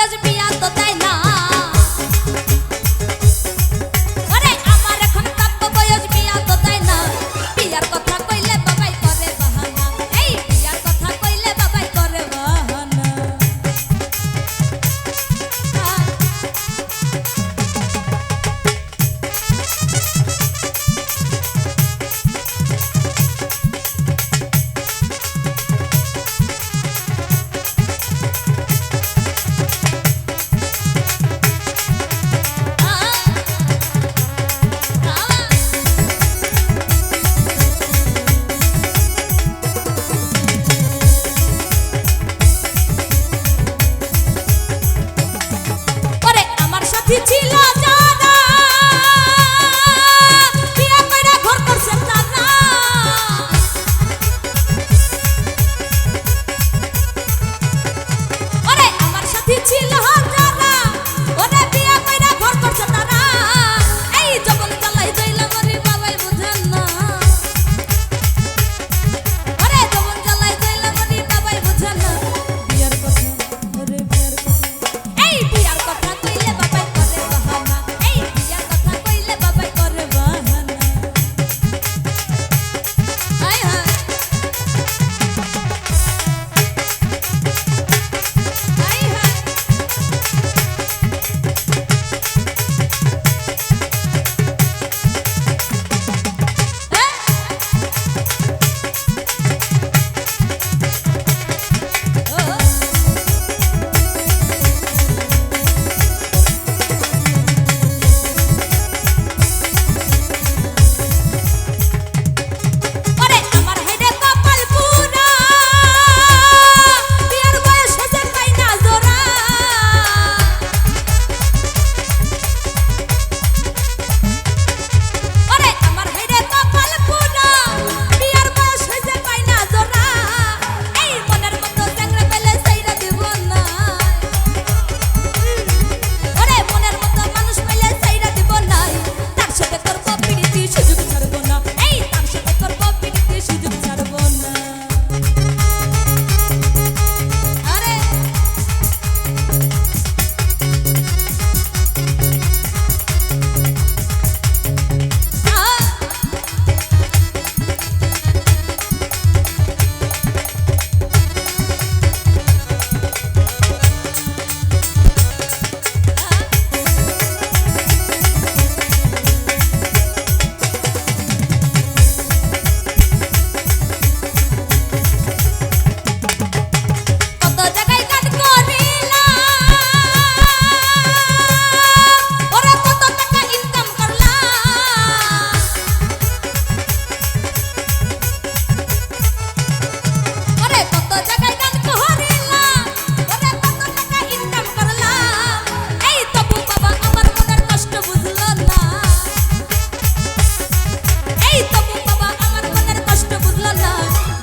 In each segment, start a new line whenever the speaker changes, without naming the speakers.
বয়স বিয়া তো দেয় না। ওরে আমার এখন প্রাপ্য বয়স বিয়া তো দেয় না। বিয়ার কথা কইলে বাবাই করে বাহানা, এই বিয়ার কথা কইলে বাবাই করে বাহানা। ওরে আমার সাথী ছিল যারা, বিয়া কইরা ঘর করছে তারা। ওরে আমার সাথী ছিল যারা, ওরে বিয়া কইরা ঘর করছে তারা। এই যখন চালাই যাইলা মরি বাবাই বুঝেন না। ওরে যখন চালাই যাইলা মরি বাবাই বুঝেন না। বিয়ার কথা, ওরে বিয়ার কথা, এই বিয়ার কথা কইলে বাবাই করে বাহানা, এই বিয়ার কথা কইলে বাবাই করে বাহানা। আয় হায় আয় হায়। ওরে আমার হাইরে কপাল পুরা, বিয়ার বয়স হইছে তাই না জোরা। ওরে আমার হাইরে কপাল পুরা, বিয়ার বয়স হইছে তাই না জোরা। এই মনের মতো চ্যাংড়া পেলে ছাইরা দিব না। ওরে মনের মতো মানুষ পেলে ছাইরা দিব না। তার সাথে করব পিরিতি সুযোগ ছাড়ব না, এই তার সাথে করব পিরিতি সুযোগ ছাড়ব না। আরে কত জায়গায় কাট করিলাম, ওরে কত টাকা ইনকাম করলাম। ওরে কত জায়গায় কাট করিলাম, ওরে কত টাকা ইনকাম করলাম। এই তবু বাবা আমার মনের কষ্ট বুঝলো না। এই তবু বাবা আমার মনের কষ্ট বুঝলো না।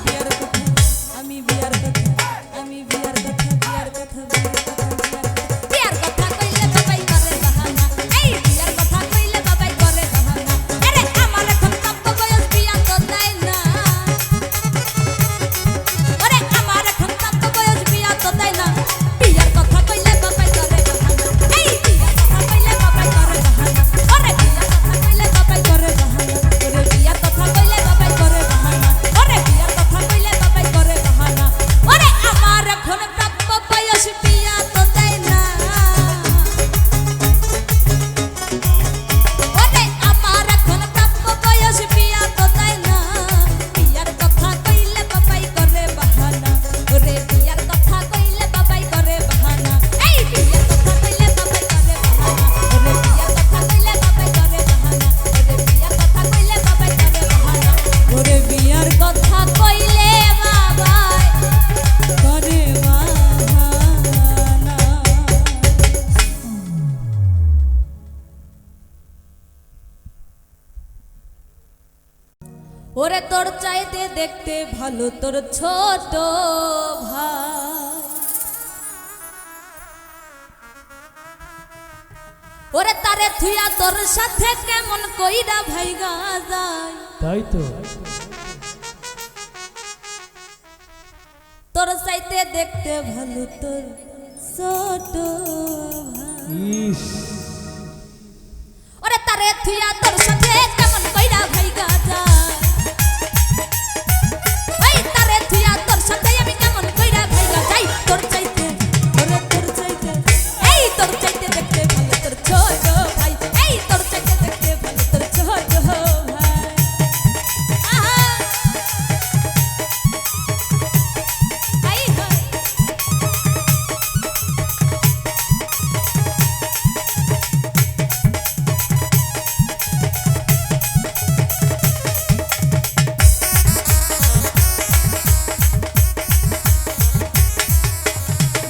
বিয়ার কথা, আমি বিয়ার কথা, আমি বিয়ার কথা, বিয়ার কথা, বিয়ার কথা কইলে বাবাই করে বাহানা, এই বিয়ার কথা কইলে বাবাই করে বাহানা। আরে আমার এখন প্রাপ্য বয়স বিয়া তো দেয় না। ওরে আমার এখন প্রাপ্য বয়স বিয়া তো দেয় না। বিয়ার কথা কইলে বাবাই করে বাহানা, এই বিয়ার কথা কইলে বাবাই করে বাহানা। ওরে বিয়ার কথা কইলে বাবাই করে বাহানা, ওরে বিয়ার কথা কইলে বাবাই করে বাহানা, ওরে বিয়ার কথা কইলে বাবাই করে বাহানা। ওরে আমার এখন প্রাপ্য বয়স বিয়া তো দেয় না। ওরে আমার এখন প্রাপ্য বয়স বিয়া তো দেয় না। বিয়ার কথা কইলে বাবাই করে বাহানা, ওরে বিয়ার কথা কইলে বাবাই করে বাহানা, এই বিয়ার কথা কইলে বাবাই করে বাহানা, ওরে বিয়ার কথা কইলে বাবাই করে বাহানা, ওরে বিয়ার কথা কইলে বাবাই করে বাহানা, ওরে বিয়ার কথা কইলে বাবাই করে বাহানা। ওরে তোর চাইতে দেখতে ভালো তোর ছোট ভাই। ওরে তারে থুইয়া তোর সাথে কেমন কইরা ভাইগা যায়।
তাই তো
তোর চাইতে দেখতে ভালো তোর ছোট
ইস
ওরে তারে থুইয়া তোর সাথে কেমন কইরা ভাইগা যায় ওই তারে থুইয়া তোর সাথে আমি কেমন কইরা ভাইগা যাই তোর চাইতে ওরে তোর চাইতে এই তোর চাইতে দেখতে ভালো তোর ছোট ভাই এই তোর চাইতে দেখতে ভালো তোর ছোট ভাই আহা আই হাই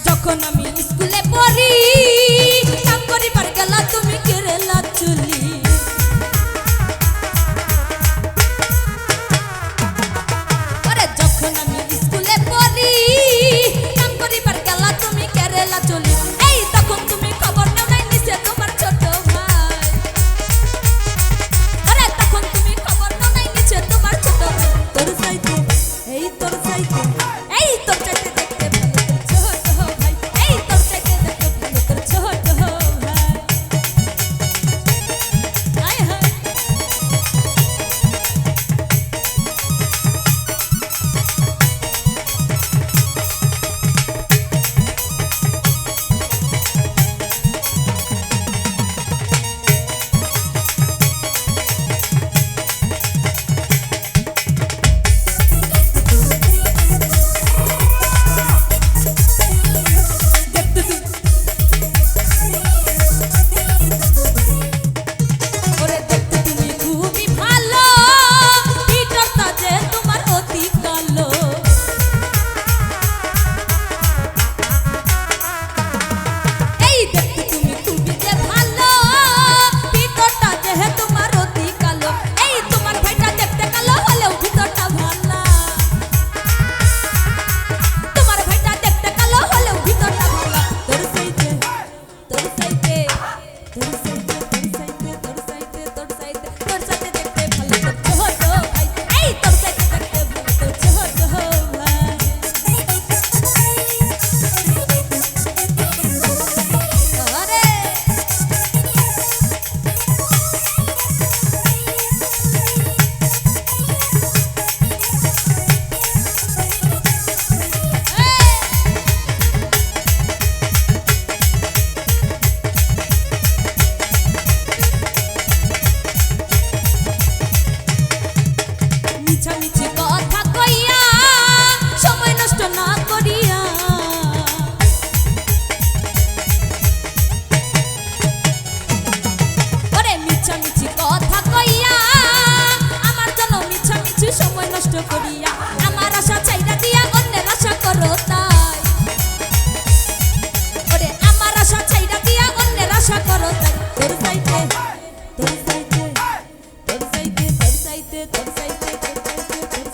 যখন আমি স্কুলে পড়ি কাম করিবার গেলা তুমি কেরেলা চুলি আরে যখন আমি স্কুলে পড়ি কাম করিবার গেলা তুমি কেরেলা চুলি এই তখন তুমি খবর নাও নাই নিচে তোমার ছোট ভাই আরে তখন তুমি খবর নাও নাই নিচে তোমার ছোট ভাই তোর চাইতে এই তোর চাইতে এই তোর চাইতে দেখতে ভালো তোর ছোট ভাই এই তোর চাইতে দেখতে ভালো তোর ছোট ভাই আয় হায় দেখতে তুমি ওরে দেখতে তুমি খুবই ভালো ভিতরটা যে তোমার অতি কালো এই দেখতে তুমি খুবই যে ভালো ভিতরটা যে তোমার অতি কালো এই তোমার ভাইটা দেখতে কালো হলেও ভিতরটা ভালো তোমার ভাইটা দেখতে কালো হলেও ভিতরটা ভালো তোর চাইতে তোর চাইতে তোর চাইতে তোর চাইতে তোর চাইতে তোর চাইতে তোর চাইতে দেখতে ভালো তোর ছোট ভাই এই তোর চাইতে দেখতে ভালো তোর ছোট ভাই আরে মিছামিছি কথা কইয়া সময় নষ্ট না করিয়া ওরে মিছামিছি কথা কইয়া আমার জন্য মিছামিছি সময় নষ্ট করিয়া আমার আশা চাইরা দিয়া অন্যের আশা করো তাই ওরে আমার আশা চাইরা দিয়া অন্যের আশা করো তাই তোর চাইতে তোর চাইতে তোর চাইতে তোর চাইতে তোর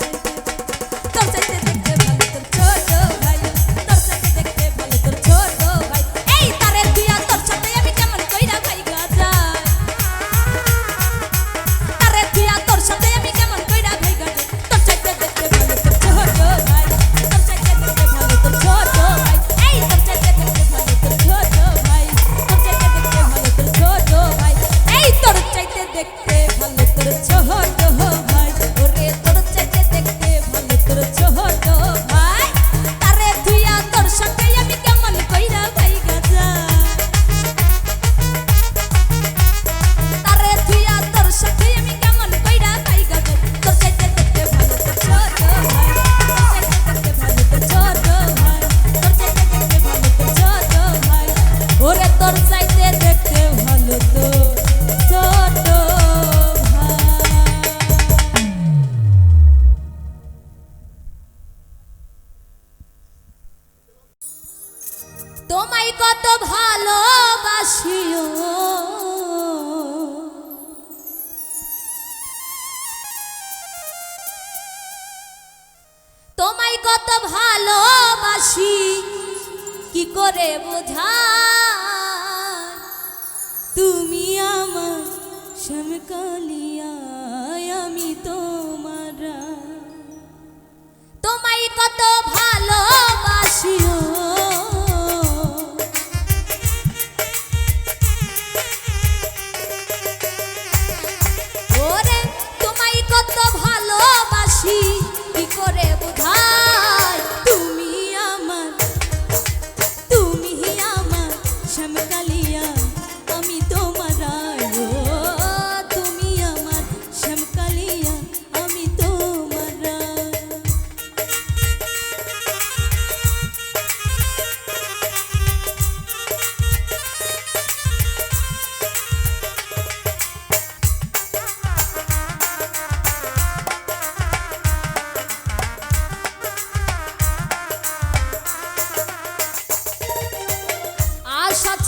চাইতে তোর চাইতে দেখতে ভালো তোর ছোট ভাই তোর চাইতে দেখতে ভালো তোর ছোট ভাই এই তারে দিয়া তোর সাথে আমি কেমন কইরা ভাইগা যাই তারে দিয়া তোর সাথে আমি কেমন কইরা ভাইগা যাই তোর চাইতে দেখতে ভালো তোর ছোট ভাই তোর চাইতে দেখতে ভালো তোর ছোট ভাই এই তোর চাইতে দেখতে ভালো তোর ছোট ভাই তোর চাইতে দেখতে ভালো তোর ছোট ভাই এই তোর চাইতে দেখতে ভালো তোর ছোট ভাই ওরে তোর চাইতে দেখতে ভালো তোর ছোট ভাই তারে তুইয়া তোর সাথে আমি কেমন কইরা ভাইগা যাই তারে তুইয়া তোর সাথে আমি কেমন কইরা ভাইগা যাই তোর চাইতে দেখতে ভালো তোর ছোট ভাই তোর চাইতে দেখতে ভালো তোর ছোট ভাই তোর চাইতে দেখতে ভালো তোর ছোট ভাই ওরে তোর চাইতে দেখতে ভালো তোর ছোট ভাই তোমায় কত ভালোবাসিও তোমায় কত ভালোবাসি কি করে বোঝাই তুমি আমার শ্যামকালিয়া আমি তোমার তোমায় কত ভালোবাসিও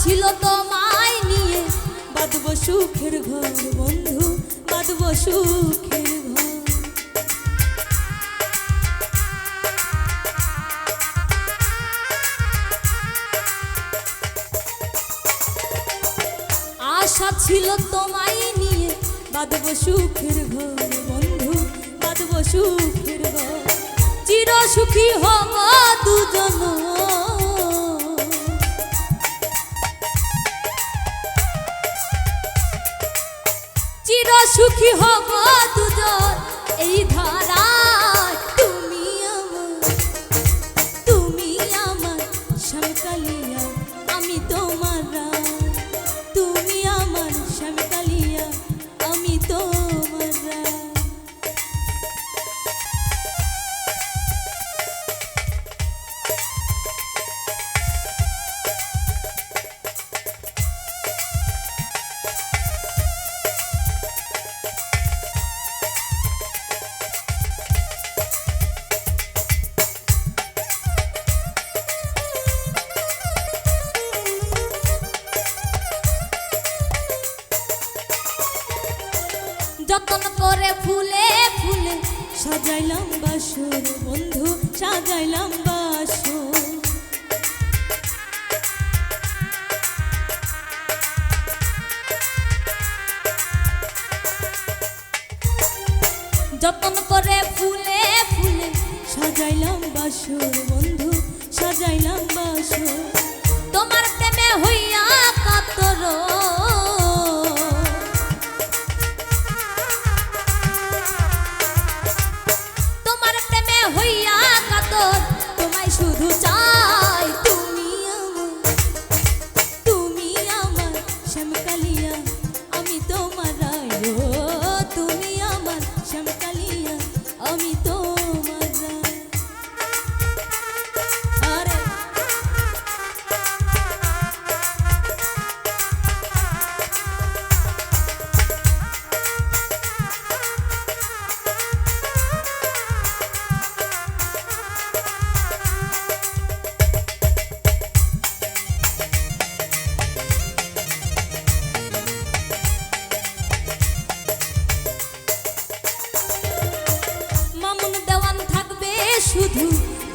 ছিল তোমায় নিয়ে বাঁধব সুখের ঘর বন্ধু, বাঁধব সুখের ঘর। আশা ছিল তোমায় নিয়ে বাঁধব সুখের ঘর বন্ধু, বাঁধব সুখের ঘর। চির সুখী হব দুজন, চির সুখী হব দুজন এই ধারায়। তুমি আমার শ্যামকালিয়া, আমি তোমার রায়। তুমি আমার শ্যামকালিয়া, আমি তোমার রায়। যতন করে ফুলে ফুলে সাজাইলাম বাসর বন্ধু, সাজাইলাম বাসর। যতন করে ফুলে ফুলে সাজাইলাম বাসর বন্ধু, সাজাইলাম বাসর। তোমার প্রেমে হইয়া কাতর, হইয়া কাতর, তোমায় শুধু চাই। তুমি আমার শ্যামকালিয়া, আমি তোমার রায়। তুমি আমার শ্যামকালিয়া, আমি তোমার রায়। আরে শুধু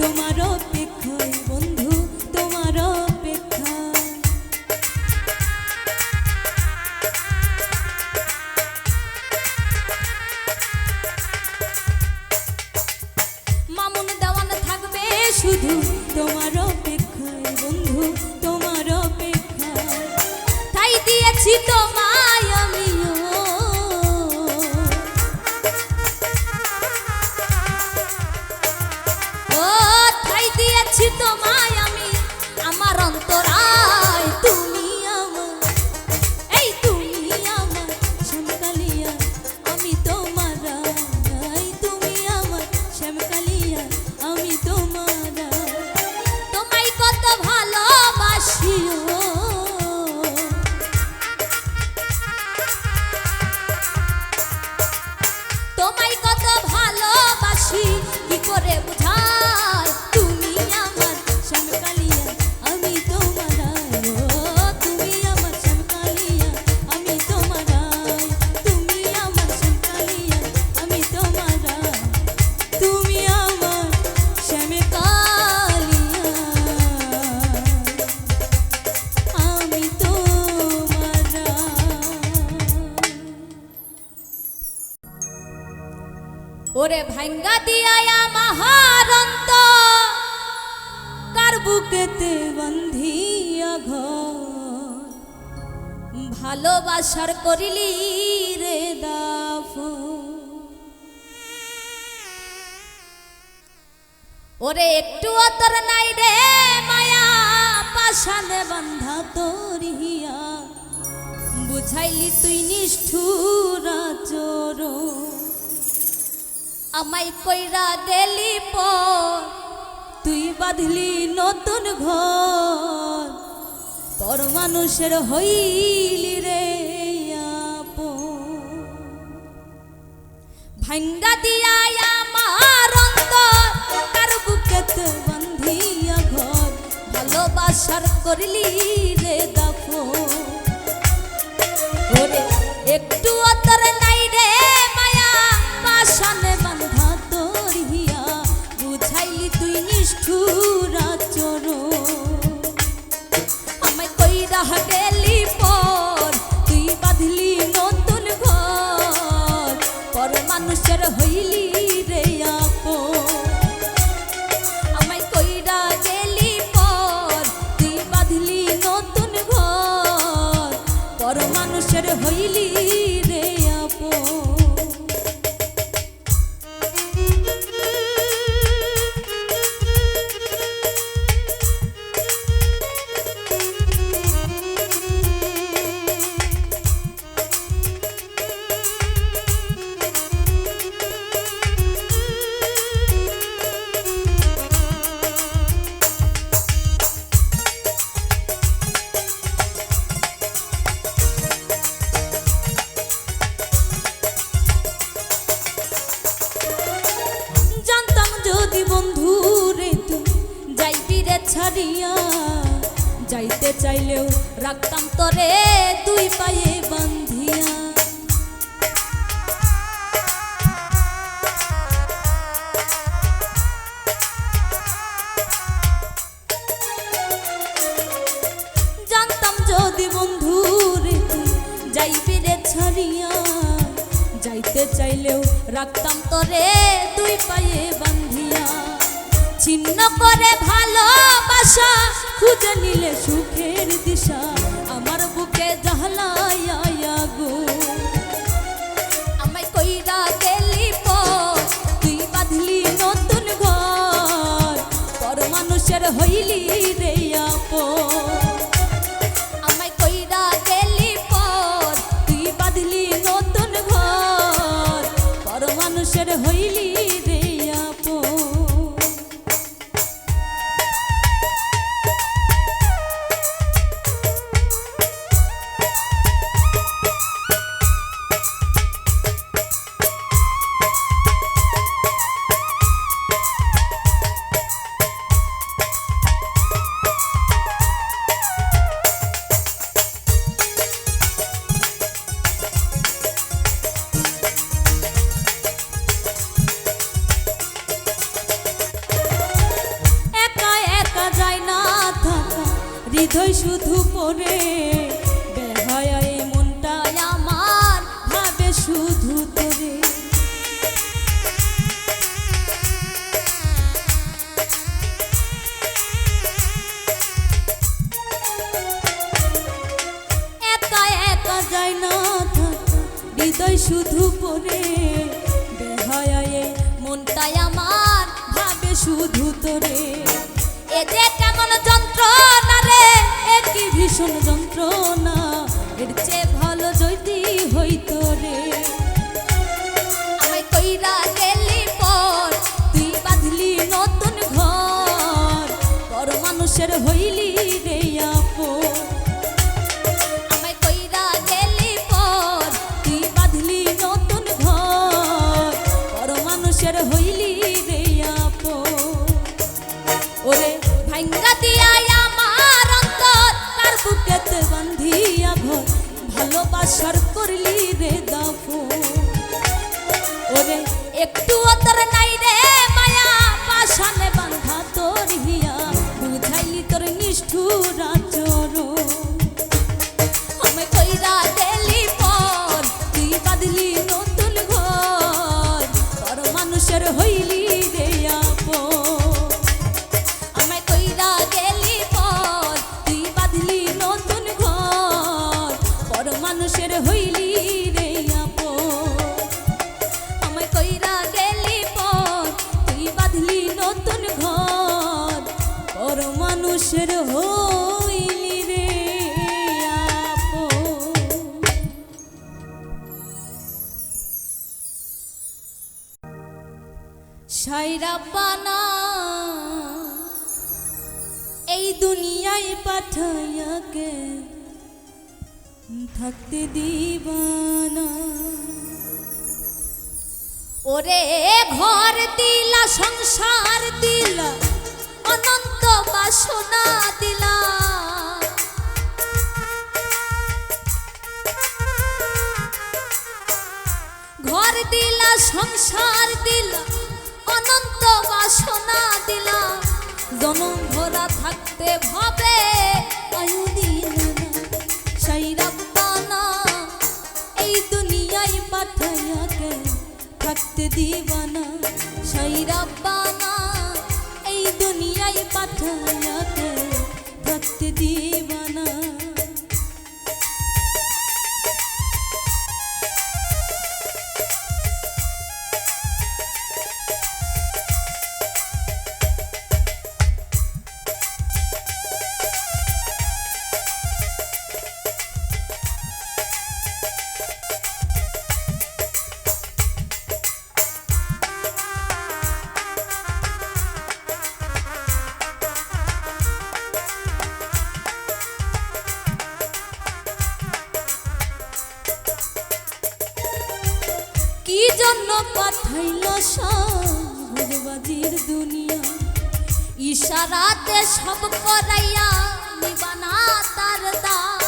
তোমার অপেক্ষায় বন্ধু, তোমার অপেক্ষায়। মামুন দেওয়ান থাকবে শুধু তোমার অপেক্ষায় বন্ধু, তোমার অপেক্ষায়। ঠাই দিয়েছি তোমায় আমিও, দিয়েছি তোমায় আমি আমার অন্তরায়। তুমি আমার শ্যামকালিয়া, আমি তোমার রায়। তুমি আমার শ্যামকালিয়া, আমি তোমার রায়। তোমায় কত ভালোবাসি, তোমায় কত ভালোবাসি, কি করে বুঝাই। তুমি আমার শ্যামকালিয়া, আমি তোমার রায়। তুমি আমার শ্যামকালিয়া, আমি তোমার রায়। তুমি আমার শ্যামকালিয়া, আমি তোমার রায়। তুমি আমার শ্যামকালিয়া, আমি তোমার রায়। ওরে ভাঙ্গা দিয়া মহারন্ত কার বুকেতে বন্ধিয়া ঘর, ভালোবাসার করিলি রে দাফন। ওরে একটু অতর নাই রে মায়া, পাশানে বান্ধা তোর হিয়া। বুঝাইলি তুই নিষ্ঠুর আচরণ, আমায় কইরা গেলি পর তুই বাঁধলি নতুন ঘর। পর মানুষের হইলি রে আপন। ভাঙ্গা দিয়া আমার অন্তর কার বুকেতে বান্ধিয়া ঘর, ভালোবাসা ভালোবাসার করলি রে দাফন ওরে একটু অতর নাই রে মায়া পাশানে বাঁধা তোর হিয়া বুঝাইলি তুই নিষ্ঠুর আচরণ আমায় কইরা গেলি পর তুই বাঁধলি নতুন ঘর পর মানুষের হইলি রে আপন আমায় কইরা গেলি পর তুই বাঁধলি নতুন ঘর পর মানুষের হইলি রে আপন ছাড়িয়া যাইতে চাইলেও রাখতাম তরে দুই পায়ে বান্ধিয়া জানতাম যদি বন্ধু রে তুই যাইবি রে ছাড়িয়া যাইতে চাইলেও রাখতাম তরে দুই পায়ে বান্ধিয়া ছিন্ন করে ভালোবাসা খুঁজে নিলে সুখের দিশা আমার বুকে জ্বালায়া গো আমায় কইরা গেলি পর তুই বাঁধলি নতুন ঘর পর মানুষের হইলি রে আপন আমায় কইরা গেলি পর তুই বাঁধলি নতুন ঘর পর মানুষের হইলি রে আপন হৃদয় শুধু পড়ে বেহায় মনটা আমার ভাবে শুধু তোরে একা একা যায় না হৃদয় শুধু পড়ে বেহায় মনটা আমার ভাবে শুধু তোরে এতে কেমন যন্ত্রণা রে একই ভীষণ যন্ত্রণা এর চেয়ে ভালো যদি হইতো রে আমায় কইরা গেলি পর তুই বাঁধলি নতুন ঘর পর মানুষের হইলি রে আপন আমায় কইরা গেলি পর তুই বাঁধলি নতুন ঘর পর মানুষের হইলি রে আপন ওরে ভাঙ্গা দিয়া আমার অন্তর তার বুকেতে বান্ধিয়া ঘর ভালোবাসার করলি রে দাফন ওরে একটু অতর নাই রে মায়া পাশানে বাঁধা তোর হিয়া বুঝাইলি তোর নিষ্ঠুর আচরণ আমায় কইরা গেলি পর তুই বাঁধলি নতুন ঘর পর মানুষের হইলি রে আপন মানুষের হইলি রে আপন আমায় কইরা গেলি পর তুই বাঁধলি নতুন ঘর পর মানুষের হইলি রে আপন সাইরা পানা এই দুনিয়ায় পাঠাইয়াকে থাকতে দিবানা ওরে ঘর দিলা সংসার দিলা অনন্ত বাসনা দিলা ঘর দিলা সংসার দিলা অনন্ত বাসনা দিলা জনম ভরা থাকতে ভাবে আয়ু দিলা না সেই রব্বানা এই দুনিয়ায় পাঠাইয়াকে থাকতে দিবানা সেই রব্বানা এই দুনিয়ায় পাঠাইয়াকে থাকতে দিবানা কি জন্য পাঠাইল ভোগবাজির দুনিয়া ইশারাতে সব করাইয়া নিবানা তার দায়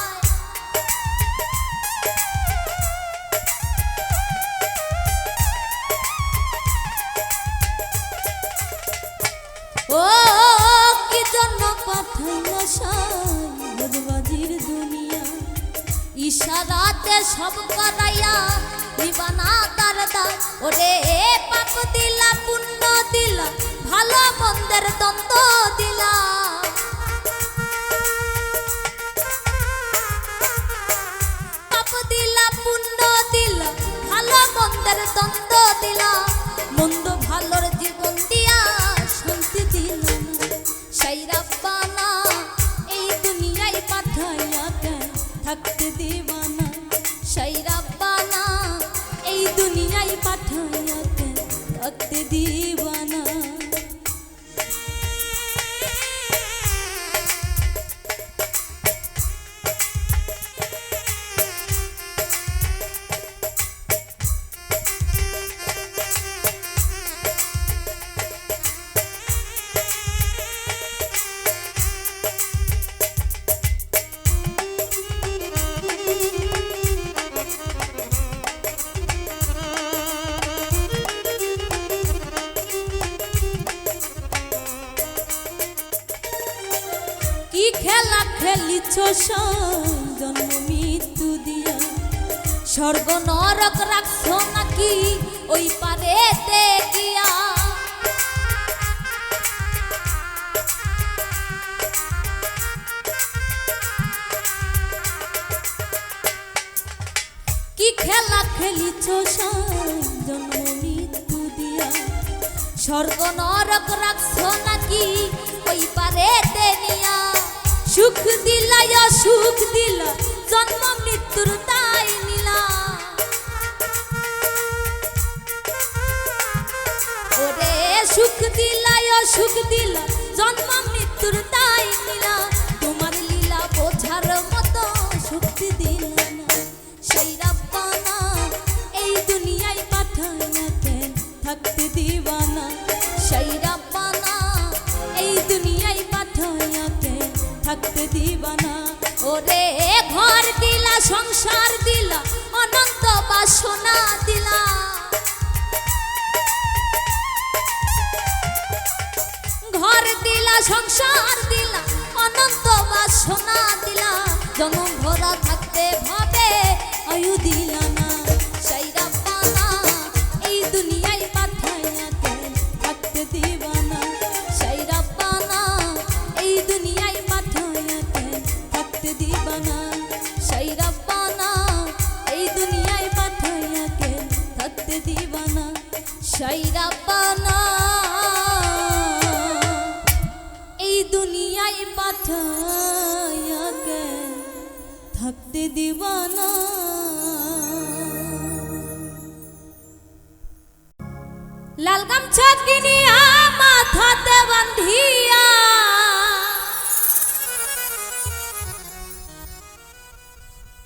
ও কি জন্য পাঠাইল ভোগবাজির দুনিয়া ইশারাতে সব করাইয়া নিবানা তার দায় ওরে পাপ দিলা পুণ্য দিলা ভালো মন্দের দ্বন্দ্ব দিলা পাপ দিলা পুণ্য দিলা ভালো মন্দের দ্বন্দ্ব দিলা মন্দ ভালোর জীবন দিয়া শান্তি দিলা না সেই রব্বানা এই দুনিয়ায় পাঠাইয়া থাকতে দিবানা সেই রব্বানা এই দুনিয়ায় পাঠাইয়াকে থাকতে দিবানা কি খেলা খেলিছ জন্ম মৃত্যু দিয়া স্বর্গ নরক রাখছ নাকি ওই পারেতে গিয়া কি খেলা খেলিছ জন্ম মৃত্যু দিয়া স্বর্গ নরক রাখছ নাকি ওই পারেতে নিয়া সুখ দিলা সুখ দিলা জন্ম মৃত্যুর তাই নিলা ওরে সুখ দিলা সুখ দিলা জন্ম মৃত্যুর তাই নিলা তোমার লীলা বোঝার মতো শক্তি দিলা না সেই রব্বানা এই দুনিয়ায় পাঠাইয়া কেন থাকতে দিবানা সেই রব্বানা এই দুনিয়ায় পাঠাইয়া কেন থাকতে দিবানা ওরে ঘর দিলা সংসার দিলা অনন্ত বাসনা দিলা ঘর দিলা সংসার দিলা অনন্ত বাসনা দিলা জনম ভরা থাকতে ভাবে আয়ু দিলা না সেই রব্বানা এই দুনিয়ায় পাঠাইয়া কেন থাকতে দিবানা সেই রব্বানা এই দুনিয়ায় পাঠাইয়া কেন থাকতে দিবানা সেই রব্বানা এই দুনিয়ায় পাঠাইয়া কেন থাকতে দিবানা সেই রব্বানা এই দুনিয়ায় পাঠাইয়া কেন থাকতে দিবানা লাল গামছা কিনিয়া মাথাতে বান্ধিয়া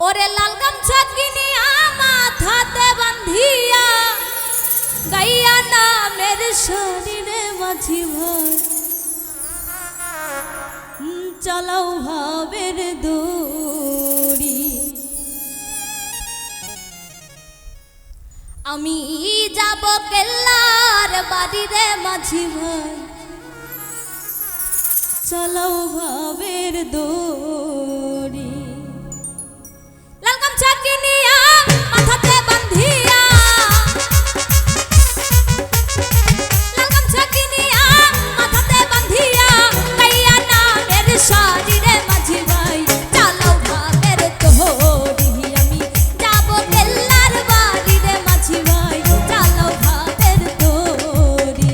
ওরে লাল গামছা কিনিয়া মাথাতে বান্ধিয়া গাইয়া নামের শরীরে মাঝি ভর চালাও ভাবের দড়ি আমি যাব কেল্লার বাড়ি রে মাঝি ভাই চালাও ভাবের দড়ি লাল গামছা কিনিয়া মাথাতে বাঁধিয়া লাল গামছা কিনিয়া মাথাতে বাঁধিয়া কাইয়া নামের শাড়ি রে মাঝি ভাই চালাও ভাবের দড়ি আমি যাব কেল্লার বাড়ি রে মাঝি ভাই চালাও ভাবের দড়ি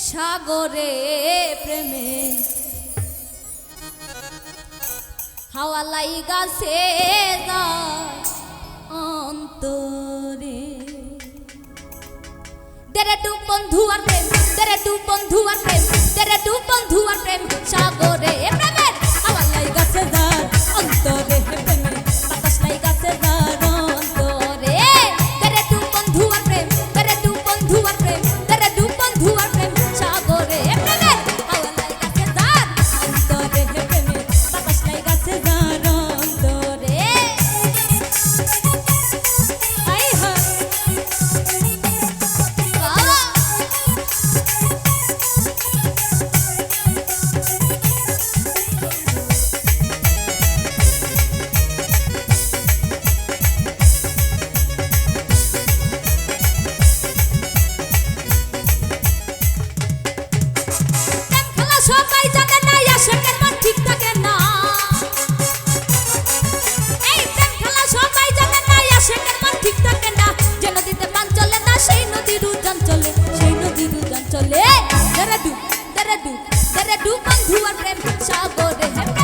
সাগরে প্রেমে হাওয়া লাইগাছে অন্তরে তেরে টু বন্ধু আর প্রেম তেরে টু বন্ধু আর প্রেম তেরে টু বন্ধু আর প্রেম সাগরে প্রেমের হাওয়া লাইগাছে যার অন্তরে প্রেমে বাতাস লাইগাছে যার অন্তরে তেরে টু বন্ধু আর প্রেম তেরে টু বন্ধু আর প্রেম তেরে টু বন্ধু আর প্রেম সাগরে প্রেমের হাওয়া লাইগাছে যার অন্তরে প্রেমে বাতাস লাইগাছে যার অন্তরে আই হা সবাই জানে না আশেকের মন ঠিক থাকে না এই প্রেম খেলা সবাই জানে না আশেকের মন ঠিক থাকে না যে নদীতে পান চলে না সেই নদীর উজান চলে সেই নদীর উজান চলে তেরে ডু বন্ধু আর প্রেম সাগরে